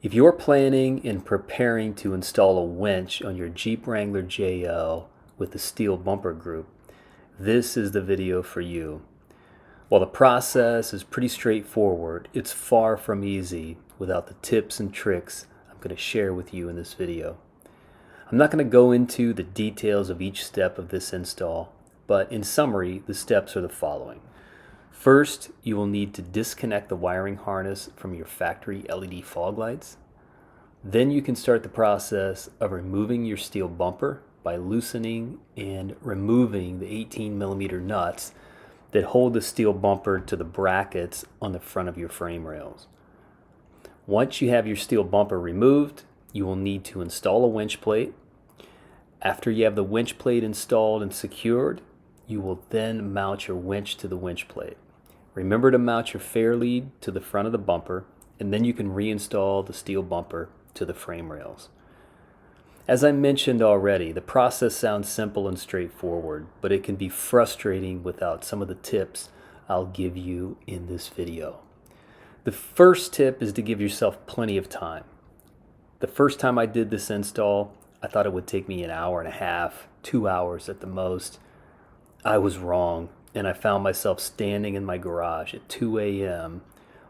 If you're planning and preparing to install a winch on your Jeep Wrangler JL with the steel bumper group, this is the video for you. While the process is pretty straightforward, it's far from easy without the tips and tricks I'm going to share with you in this video. I'm not going to go into the details of each step of this install, but in summary, the steps are the following. First, you will need to disconnect the wiring harness from your factory LED fog lights. Then you can start the process of removing your steel bumper by loosening and removing the 18mm nuts that hold the steel bumper to the brackets on the front of your frame rails. Once you have your steel bumper removed, you will need to install a winch plate. After you have the winch plate installed and secured, you will then mount your winch to the winch plate. Remember to mount your fair lead to the front of the bumper, and then you can reinstall the steel bumper to the frame rails. As I mentioned already, the process sounds simple and straightforward, but it can be frustrating without some of the tips I'll give you in this video. The first tip is to give yourself plenty of time. The first time I did this install, I thought it would take me an hour and a half, 2 hours at the most. I was wrong, and I found myself standing in my garage at 2 a.m.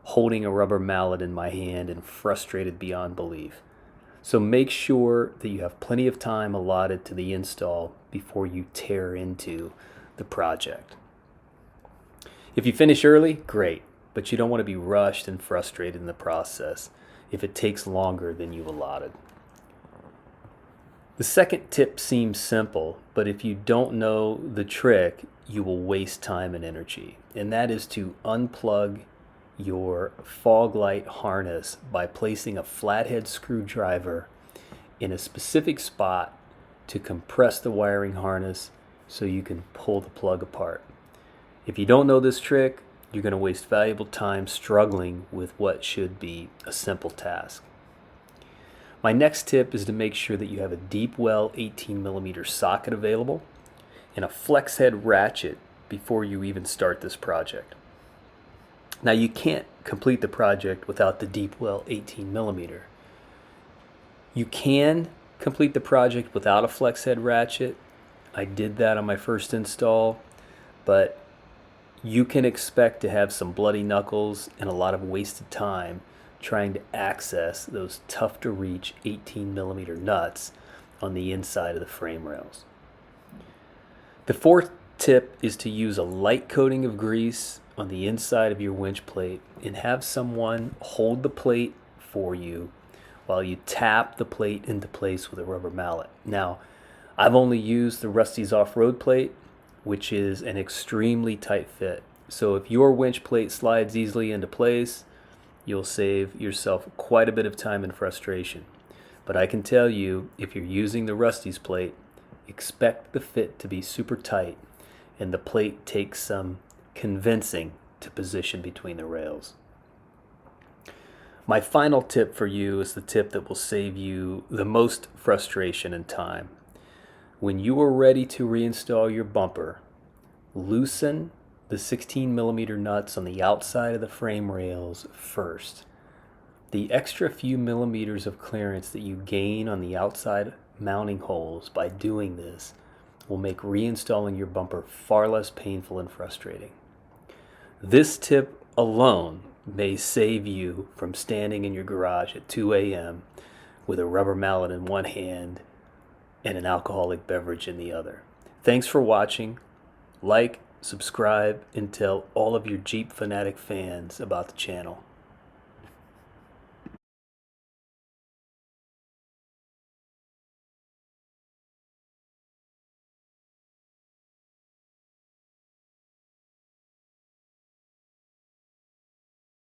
holding a rubber mallet in my hand and frustrated beyond belief. So make sure that you have plenty of time allotted to the install before you tear into the project. If you finish early, great, but you don't want to be rushed and frustrated in the process if it takes longer than you've allotted. The second tip seems simple, but if you don't know the trick, you will waste time and energy, and that is to unplug your fog light harness by placing a flathead screwdriver in a specific spot to compress the wiring harness so you can pull the plug apart. If you don't know this trick, you're going to waste valuable time struggling with what should be a simple task. My next tip is to make sure that you have a deep well 18mm socket available and a flex head ratchet before you even start this project. Now, you can't complete the project without the deep well 18mm. You can complete the project without a flex head ratchet. I did that on my first install, but you can expect to have some bloody knuckles and a lot of wasted time trying to access those tough to reach 18mm nuts on the inside of the frame rails. The fourth tip is to use a light coating of grease on the inside of your winch plate and have someone hold the plate for you while you tap the plate into place with a rubber mallet. Now, I've only used the Rusty's off-road plate, which is an extremely tight fit. So if your winch plate slides easily into place, you'll save yourself quite a bit of time and frustration. But I can tell you, if you're using the Rusty's plate, expect the fit to be super tight, and the plate takes some convincing to position between the rails. My final tip for you is the tip that will save you the most frustration and time. When you are ready to reinstall your bumper, loosen the 16mm nuts on the outside of the frame rails first. The extra few millimeters of clearance that you gain on the outside mounting holes by doing this will make reinstalling your bumper far less painful and frustrating. This tip alone may save you from standing in your garage at 2 a.m. with a rubber mallet in one hand and an alcoholic beverage in the other. Thanks for watching. Like, subscribe, and tell all of your Jeep Fanatic fans about the channel.